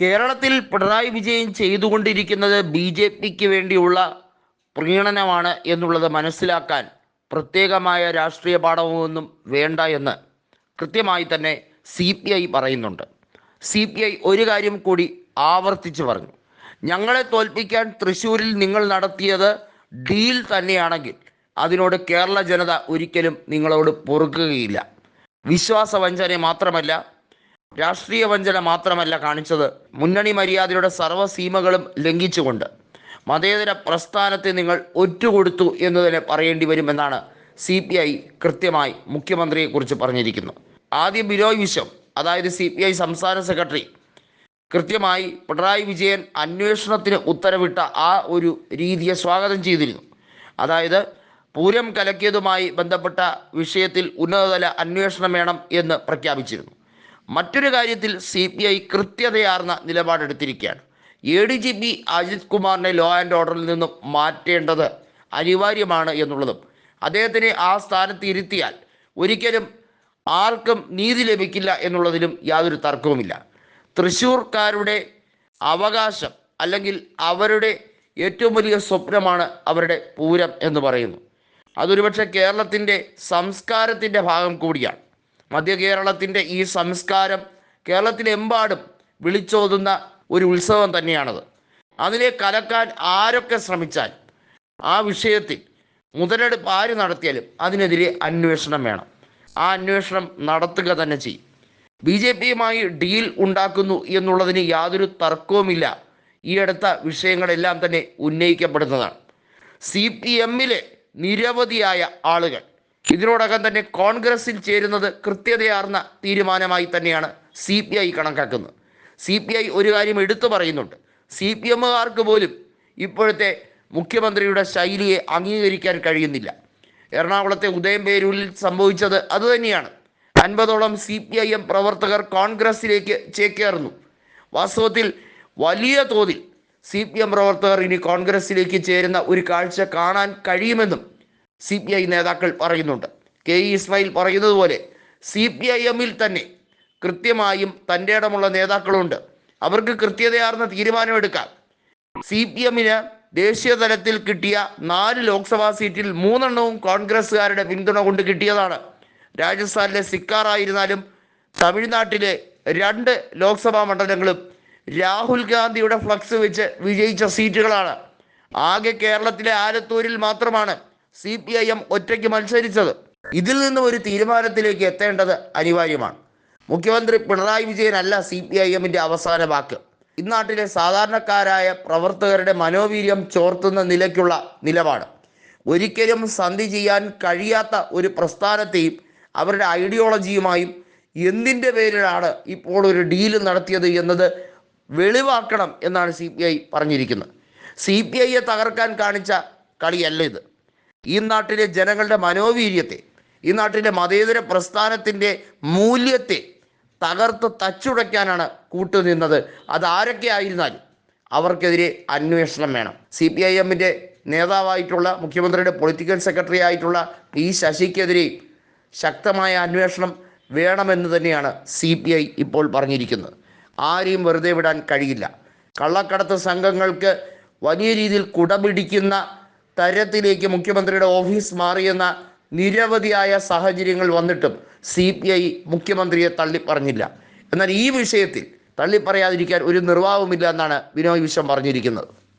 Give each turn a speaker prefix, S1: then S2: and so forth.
S1: കേരളത്തിൽ പിണറായി വിജയൻ ചെയ്തുകൊണ്ടിരിക്കുന്നത് ബി.ജെ.പിക്ക് വേണ്ടിയുള്ള പ്രീണനമാണ് എന്നുള്ളത് മനസ്സിലാക്കാൻ പ്രത്യേകമായ രാഷ്ട്രീയ പാഠമൊന്നും വേണ്ട എന്ന് കൃത്യമായി തന്നെ CPI പറയുന്നുണ്ട്. CPI ഒരു കാര്യം കൂടി ആവർത്തിച്ച് പറഞ്ഞു. ഞങ്ങളെ തോൽപ്പിക്കാൻ തൃശ്ശൂരിൽ നിങ്ങൾ നടത്തിയത് ഡീൽ തന്നെയാണെങ്കിൽ അതിനോട് കേരള ജനത ഒരിക്കലും നിങ്ങളോട് പൊറുക്കുകയില്ല. വിശ്വാസവഞ്ചന മാത്രമല്ല, രാഷ്ട്രീയ വഞ്ചന മാത്രമല്ല കാണിച്ചത്, മുന്നണി മര്യാദയുടെ സർവ്വസീമകളും ലംഘിച്ചുകൊണ്ട് മതേതര പ്രസ്ഥാനത്തെ നിങ്ങൾ ഒറ്റുകൊടുത്തു എന്ന് തന്നെ പറയേണ്ടി വരുമെന്നാണ് CPI കൃത്യമായി മുഖ്യമന്ത്രിയെക്കുറിച്ച് പറഞ്ഞിരിക്കുന്നത്. ആദ്യം ബിനോയ് വിശ്വം, അതായത് CPI സംസ്ഥാന സെക്രട്ടറി, കൃത്യമായി പിണറായി വിജയൻ അന്വേഷണത്തിന് ഉത്തരവിട്ട ആ ഒരു രീതിയെ സ്വാഗതം ചെയ്തിരുന്നു. അതായത് പൂരം കലക്കിയതുമായി ബന്ധപ്പെട്ട വിഷയത്തിൽ ഉന്നതതല അന്വേഷണം വേണം എന്ന് പ്രഖ്യാപിച്ചിരുന്നു. മറ്റൊരു കാര്യത്തിൽ CPI കൃത്യതയാർന്ന നിലപാടെടുത്തിരിക്കുകയാണ്. ADGP അജിത് കുമാറിനെ ലോ ആൻഡ് ഓർഡറിൽ നിന്നും മാറ്റേണ്ടത് അനിവാര്യമാണ് എന്നുള്ളതും അദ്ദേഹത്തിനെ ആ സ്ഥാനത്ത് ഇരുത്തിയാൽ ഒരിക്കലും ആർക്കും നീതി ലഭിക്കില്ല എന്നുള്ളതിലും യാതൊരു തർക്കവുമില്ല. തൃശ്ശൂർക്കാരുടെ അവകാശം അല്ലെങ്കിൽ അവരുടെ ഏറ്റവും വലിയ സ്വപ്നമാണ് അവരുടെ പൂരം എന്ന് പറയുന്നു. അതൊരുപക്ഷെ കേരളത്തിൻ്റെ സംസ്കാരത്തിൻ്റെ ഭാഗം കൂടിയാണ്. മധ്യ കേരളത്തിൻ്റെ ഈ സംസ്കാരം കേരളത്തിലെമ്പാടും വിളിച്ചോതുന്ന ഒരു ഉത്സവം തന്നെയാണത്. അതിനെ കലക്കാൻ ആരൊക്കെ ശ്രമിച്ചാൽ, ആ വിഷയത്തിൽ മുതലെടുപ്പ് ആര് നടത്തിയാലും അതിനെതിരെ അന്വേഷണം വേണം. ആ അന്വേഷണം നടത്തുക തന്നെ ചെയ്യും. BJPയുമായി ഡീൽ ഉണ്ടാക്കുന്നു എന്നുള്ളതിന് യാതൊരു തർക്കവുമില്ല. ഈ അടുത്ത വിഷയങ്ങളെല്ലാം തന്നെ ഉന്നയിക്കപ്പെടുന്നതാണ്. CPMലെ നിരവധിയായ ആളുകൾ ഇതിനോടകം തന്നെ കോൺഗ്രസിൽ ചേരുന്നത് കൃത്യതയാർന്ന തീരുമാനമായി തന്നെയാണ് CPI കണക്കാക്കുന്നത്. CPI ഒരു കാര്യം എടുത്തു പറയുന്നുണ്ട്. CPMകാർക്ക് പോലും ഇപ്പോഴത്തെ മുഖ്യമന്ത്രിയുടെ ശൈലിയെ അംഗീകരിക്കാൻ കഴിയുന്നില്ല. എറണാകുളത്തെ ഉദയംപേരൂരിൽ സംഭവിച്ചത് അതുതന്നെയാണ്. 50ഓളം CPIM പ്രവർത്തകർ കോൺഗ്രസിലേക്ക് ചേക്കേറുന്നു. വാസ്തവത്തിൽ വലിയ തോതിൽ CPM പ്രവർത്തകർ ഇനി കോൺഗ്രസിലേക്ക് ചേരുന്ന ഒരു കാഴ്ച കാണാൻ കഴിയുമെന്നും CPI നേതാക്കൾ പറയുന്നുണ്ട്. KE ഇസ്മായിൽ പറയുന്നത് പോലെ CPIMൽ തന്നെ കൃത്യമായും തൻ്റെ ഇടമുള്ള നേതാക്കളുണ്ട്. അവർക്ക് കൃത്യതയാർന്ന തീരുമാനമെടുക്കാം. CPMന് ദേശീയ തലത്തിൽ കിട്ടിയ 4 ലോക്സഭാ സീറ്റിൽ 3 കോൺഗ്രസ്സുകാരുടെ പിന്തുണ കൊണ്ട് കിട്ടിയതാണ്. രാജസ്ഥാനിലെ സിക്കാറായിരുന്നാലും തമിഴ്നാട്ടിലെ 2 ലോക്സഭാ മണ്ഡലങ്ങളും രാഹുൽ ഗാന്ധിയുടെ ഫ്ലക്സ് വെച്ച് വിജയിച്ച സീറ്റുകളാണ്. ആകെ കേരളത്തിലെ ആലത്തൂരിൽ മാത്രമാണ് CPIM ഒറ്റയ്ക്ക് മത്സരിച്ചത്. ഇതിൽ നിന്നും ഒരു തീരുമാനത്തിലേക്ക് എത്തേണ്ടത് അനിവാര്യമാണ്. മുഖ്യമന്ത്രി പിണറായി വിജയനല്ല CPIMൻ്റെ അവസാന വാക്ക്. ഇന്നാട്ടിലെ സാധാരണക്കാരായ പ്രവർത്തകരുടെ മനോവീര്യം ചോർത്തുന്ന നിലയ്ക്കുള്ള നിലപാട്. ഒരിക്കലും സന്ധി ചെയ്യാൻ കഴിയാത്ത ഒരു പ്രസ്ഥാനത്തെയും അവരുടെ ഐഡിയോളജിയുമായും എന്തിൻ്റെ പേരിലാണ് ഇപ്പോൾ ഒരു ഡീല് നടത്തിയത് എന്നത് വെളിവാക്കണം എന്നാണ് CPI പറഞ്ഞിരിക്കുന്നത്. CPIയെ തകർക്കാൻ കാണിച്ച കളിയല്ല ഇത്. ഈ നാട്ടിലെ ജനങ്ങളുടെ മനോവീര്യത്തെ, ഈ നാട്ടിലെ മതേതര പ്രസ്ഥാനത്തിൻ്റെ മൂല്യത്തെ തകർത്ത് തച്ചുടയ്ക്കാനാണ് കൂട്ടുനിന്നത്. അതാരൊക്കെ ആയിരുന്നാലും അവർക്കെതിരെ അന്വേഷണം വേണം. CPIMൻ്റെ നേതാവായിട്ടുള്ള മുഖ്യമന്ത്രിയുടെ പൊളിറ്റിക്കൽ സെക്രട്ടറി ആയിട്ടുള്ള P ശശിക്കെതിരെ ശക്തമായ അന്വേഷണം വേണമെന്ന് തന്നെയാണ് CPI ഇപ്പോൾ പറഞ്ഞിരിക്കുന്നത്. ആരെയും വെറുതെ വിടാൻ കഴിയില്ല. കള്ളക്കടത്ത് സംഘങ്ങൾക്ക് വലിയ രീതിയിൽ കുടപിടിക്കുന്ന തരത്തിലേക്ക് മുഖ്യമന്ത്രിയുടെ ഓഫീസ് മാറിയെന്ന നിരവധിയായ സാഹചര്യങ്ങൾ വന്നിട്ടും CPI മുഖ്യമന്ത്രിയെ തള്ളിപ്പറഞ്ഞില്ല. എന്നാൽ ഈ വിഷയത്തിൽ തള്ളിപ്പറയാതിരിക്കാൻ ഒരു നിർവാഹവുമില്ല എന്നാണ് ബിനോയ് വിശ്വം പറഞ്ഞിരിക്കുന്നത്.